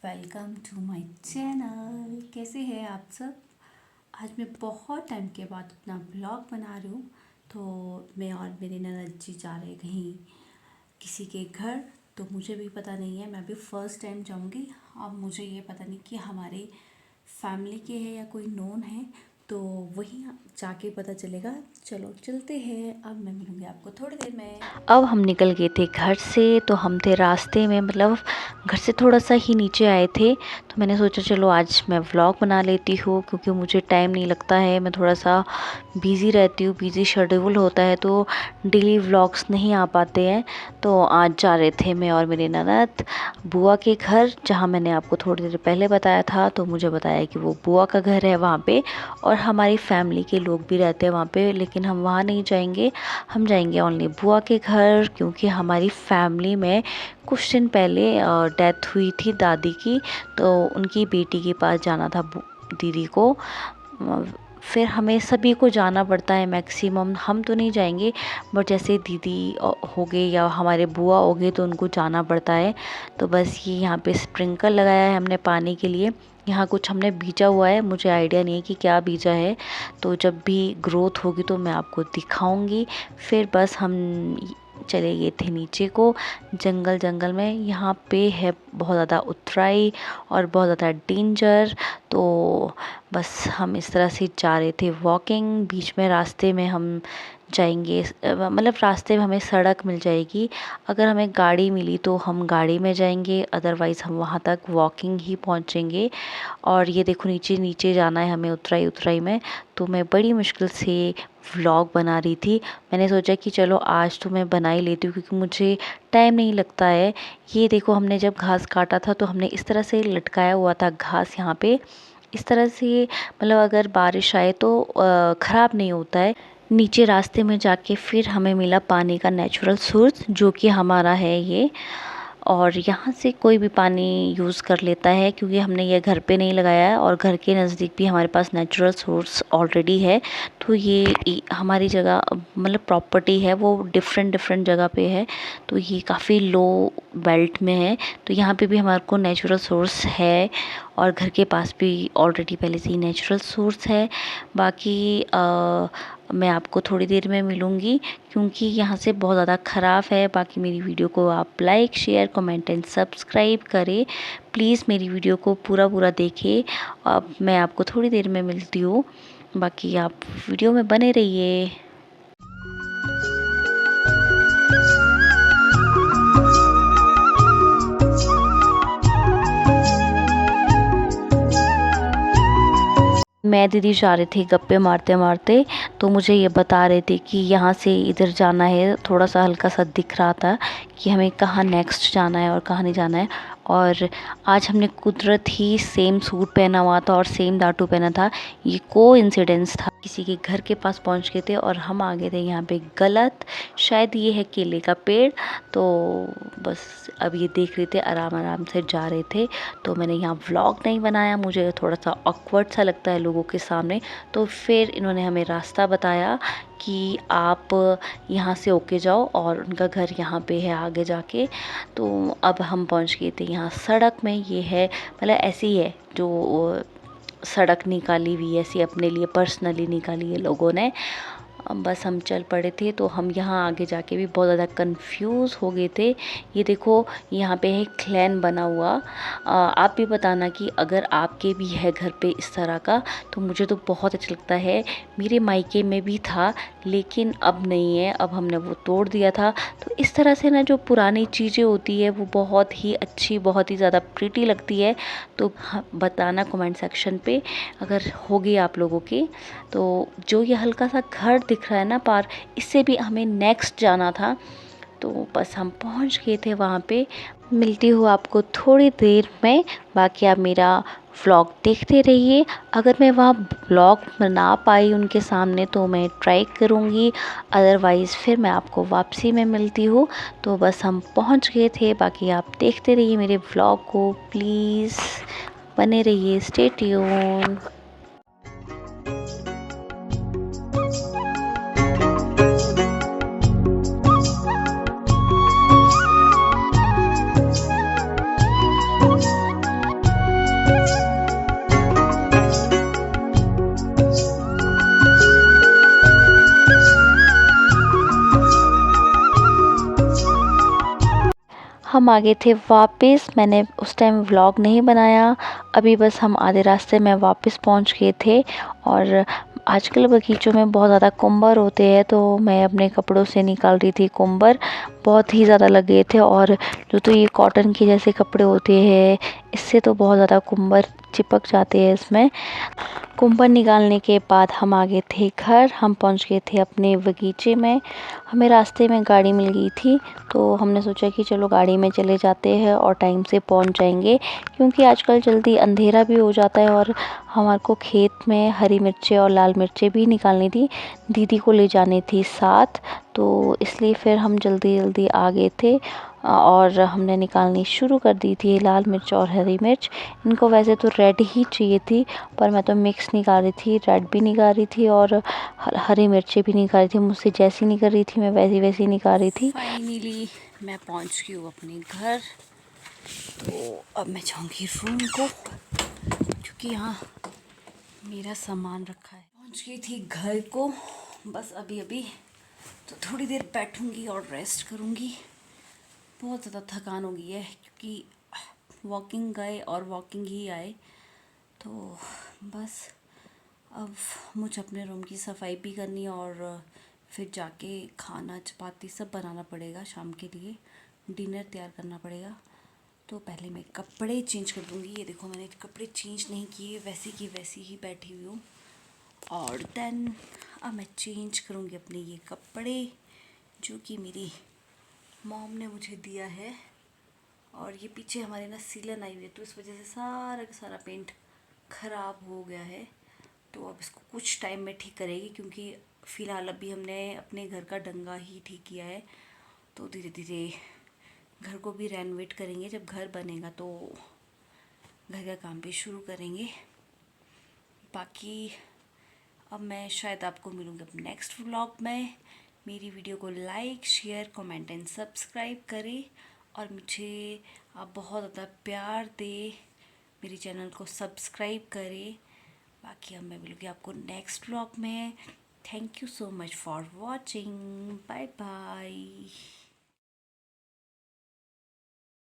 Welcome to my channel. कैसे हैं आप सब। आज मैं बहुत टाइम के बाद अपना ब्लॉग बना रही हूँ। तो मैं और मेरी ननद जी जा रहे कहीं किसी के घर। तो मुझे भी पता नहीं है, मैं भी फर्स्ट टाइम जाऊँगी। अब मुझे ये पता नहीं कि हमारे फैमिली के हैं या कोई नोन है, तो वहीं जाके पता चलेगा। चलो चलते हैं। अब मैं मिलूँगी आपको थोड़ी देर में। अब हम निकल गए थे घर से, तो हम थे रास्ते में, मतलब घर से थोड़ा सा ही नीचे आए थे। तो मैंने सोचा चलो आज मैं व्लॉग बना लेती हूँ, क्योंकि मुझे टाइम नहीं लगता है, मैं थोड़ा सा बिज़ी रहती हूँ, बिज़ी शेड्यूल होता है, तो डेली व्लॉग्स नहीं आ पाते हैं। तो आज जा रहे थे मैं और मेरी ननद बुआ के घर, जहाँ मैंने आपको थोड़ी देर पहले बताया था। तो मुझे बताया कि वो बुआ का घर है वहाँ पे, और हमारी फैमिली के लोग भी रहते हैं वहाँ पे, लेकिन हम वहाँ नहीं जाएंगे, हम जाएंगे ओनली बुआ के घर। क्योंकि हमारी फैमिली में कुछ दिन पहले डेथ हुई थी दादी की, तो उनकी बेटी के पास जाना था दीदी को। फिर हमें सभी को जाना पड़ता है, मैक्सिमम हम तो नहीं जाएंगे, बट जैसे दीदी हो गए या हमारे बुआ हो गए तो उनको जाना पड़ता है। तो बस ये यहाँ पे स्प्रिंकल लगाया है हमने पानी के लिए। यहाँ कुछ हमने बीजा हुआ है, मुझे आइडिया नहीं है कि क्या बीजा है, तो जब भी ग्रोथ होगी तो मैं आपको दिखाऊंगी। फिर बस हम चले गए थे नीचे को, जंगल में। यहाँ पे है बहुत ज़्यादा उतराई और बहुत ज़्यादा डेंजर। तो बस हम इस तरह से जा रहे थे वॉकिंग। बीच में रास्ते में हम जाएंगे, मतलब रास्ते में हमें सड़क मिल जाएगी। अगर हमें गाड़ी मिली तो हम गाड़ी में जाएंगे, अदरवाइज़ हम वहाँ तक वॉकिंग ही पहुँचेंगे। और ये देखो नीचे नीचे जाना है हमें उतराई में। तो मैं बड़ी मुश्किल से व्लॉग बना रही थी। मैंने सोचा कि चलो आज तो मैं बना ही लेती हूँ, क्योंकि मुझे टाइम नहीं लगता है। ये देखो हमने जब घास काटा था तो हमने इस तरह से लटकाया हुआ था घास यहाँ पे, इस तरह से, मतलब अगर बारिश आए तो ख़राब नहीं होता है। नीचे रास्ते में जाके फिर हमें मिला पानी का नेचुरल सोर्स, जो कि हमारा है ये। और यहाँ से कोई भी पानी यूज़ कर लेता है, क्योंकि हमने ये घर पे नहीं लगाया है, और घर के नज़दीक भी हमारे पास नेचुरल सोर्स ऑलरेडी है। तो ये हमारी जगह, मतलब प्रॉपर्टी है वो डिफरेंट जगह पे है। तो ये काफ़ी लो बेल्ट में है, तो यहाँ पे भी हमारे को नेचुरल सोर्स है, और घर के पास भी ऑलरेडी पहले से ही नेचुरल सोर्स है। बाकी मैं आपको थोड़ी देर में मिलूँगी, क्योंकि यहाँ से बहुत ज़्यादा ख़राब है। बाकी मेरी वीडियो को आप like share comment and subscribe करें प्लीज़। मेरी वीडियो को पूरा देखें। अब मैं आपको थोड़ी देर में मिलती हूँ, बाकी आप वीडियो में बने रहिए। मैं दीदी जा रहे थे गप्पे मारते मारते, तो मुझे ये बता रहे थे कि यहाँ से इधर जाना है। थोड़ा सा हल्का सा दिख रहा था कि हमें कहाँ नेक्स्ट जाना है और कहाँ नहीं जाना है। और आज हमने कुदरत ही सेम सूट पहना हुआ था और सेम दाटू पहना था। ये कोइंसिडेंस था, किसी के घर के पास पहुँच गए थे और हम आ गए थे यहाँ पे गलत। शायद ये है केले का पेड़। तो बस अब ये देख रहे थे, आराम से जा रहे थे। तो मैंने यहाँ व्लॉग नहीं बनाया, मुझे थोड़ा सा ऑकवर्ड सा लगता है लोगों के सामने। तो फिर इन्होंने हमें रास्ता बताया कि आप यहाँ से होके जाओ, और उनका घर यहाँ पे है आगे जाके। तो अब हम पहुँच गए थे यहाँ सड़क में। ये है, मतलब ऐसी है जो सड़क निकाली हुई है, ऐसी अपने लिए पर्सनली निकाली है लोगों ने। बस हम चल पड़े थे। तो हम यहाँ आगे जाके भी बहुत ज़्यादा कंफ्यूज हो गए थे। ये देखो यहाँ पे है क्लैन बना हुआ। आप भी बताना कि अगर आपके भी है घर पे इस तरह का, तो मुझे तो बहुत अच्छा लगता है। मेरे मायके में भी था, लेकिन अब नहीं है, अब हमने वो तोड़ दिया था। तो इस तरह से ना जो पुरानी चीज़ें होती है वो बहुत ही अच्छी, बहुत ही ज़्यादा प्रीटी लगती है। तो बताना कमेंट सेक्शन पे अगर होगी आप लोगों के। तो जो ये हल्का सा घर दिख रहा है ना पार, इससे भी हमें नेक्स्ट जाना था। तो बस हम पहुंच गए थे वहाँ पे। मिलती हूँ आपको थोड़ी देर में। बाकी आप मेरा व्लॉग देखते रहिए। अगर मैं वहाँ व्लॉग बना पाई उनके सामने तो मैं ट्राई करूँगी, अदरवाइज़ फिर मैं आपको वापसी में मिलती हूँ। तो बस हम पहुँच गए थे। बाकी आप देखते रहिए मेरे व्लॉग को प्लीज़, बने रहिए, स्टे ट्यून। हम आ गए थे वापस। मैंने उस टाइम व्लॉग नहीं बनाया। अभी बस हम आधे रास्ते में वापस पहुंच गए थे। और आजकल बगीचों में बहुत ज़्यादा कुंबर होते हैं, तो मैं अपने कपड़ों से निकाल रही थी कुंबर। बहुत ही ज़्यादा लग गए थे। और जो तो ये कॉटन के जैसे कपड़े होते हैं, इससे तो बहुत ज़्यादा कुंबर चिपक जाते हैं इसमें। कुंबर निकालने के बाद हम आ गए थे घर। हम पहुंच गए थे अपने बगीचे में। हमें रास्ते में गाड़ी मिल गई थी, तो हमने सोचा कि चलो गाड़ी में चले जाते हैं और टाइम से पहुंच जाएंगे, क्योंकि आजकल जल्दी अंधेरा भी हो जाता है। और हमारे को खेत में हरी मिर्चें और लाल मिर्चें भी निकालनी थी, दीदी को ले जानी थी साथ, तो इसलिए फिर हम जल्दी जल्दी आ गए थे। और हमने निकालनी शुरू कर दी थी लाल मिर्च और हरी मिर्च। इनको वैसे तो रेड ही चाहिए थी, पर मैं तो मिक्स निकाल रही थी, रेड भी निकाल रही थी और हरी मिर्ची भी निकाल रही थी। मुझसे जैसी निकल रही थी मैं वैसी वैसी निकाल रही थी। फाइनली मैं पहुंच गई हूँ अपने घर। तो अब मैं जाऊँगी रूम को, क्योंकि यहाँ मेरा सामान रखा है। पहुंच गई थी घर को बस अभी अभी, तो थोड़ी देर बैठूंगी और रेस्ट करूंगी। बहुत ज़्यादा थकान हो गई है, क्योंकि वॉकिंग गए और वॉकिंग ही आए। तो बस अब मुझे अपने रूम की सफाई भी करनी है, और फिर जाके खाना चपाती सब बनाना पड़ेगा, शाम के लिए डिनर तैयार करना पड़ेगा। तो पहले मैं कपड़े चेंज कर दूँगी। ये देखो, मैंने कपड़े चेंज नहीं किए, वैसे की वैसी ही बैठी हुई हूँ। और देन अब मैं चेंज करूँगी अपने ये कपड़े, जो कि मेरी मॉम ने मुझे दिया है। और ये पीछे हमारे ना सीलन आई हुई है, तो इस वजह से सारा का सारा पेंट ख़राब हो गया है। तो अब इसको कुछ टाइम में ठीक करेगी, क्योंकि फ़िलहाल अभी हमने अपने घर का डंगा ही ठीक किया है। तो धीरे धीरे घर को भी रेनोवेट करेंगे। जब घर बनेगा तो घर का काम भी शुरू करेंगे। बाकी अब मैं शायद आपको मिलूँगी अब नेक्स्ट व्लॉग में। मेरी वीडियो को like, share, comment and subscribe करें, और मुझे आप बहुत ज़्यादा प्यार दें, मेरे चैनल को सब्सक्राइब करें। बाकी अब मैं मिलूँगी आपको नेक्स्ट व्लॉग में। Thank you so much for watching. Bye bye.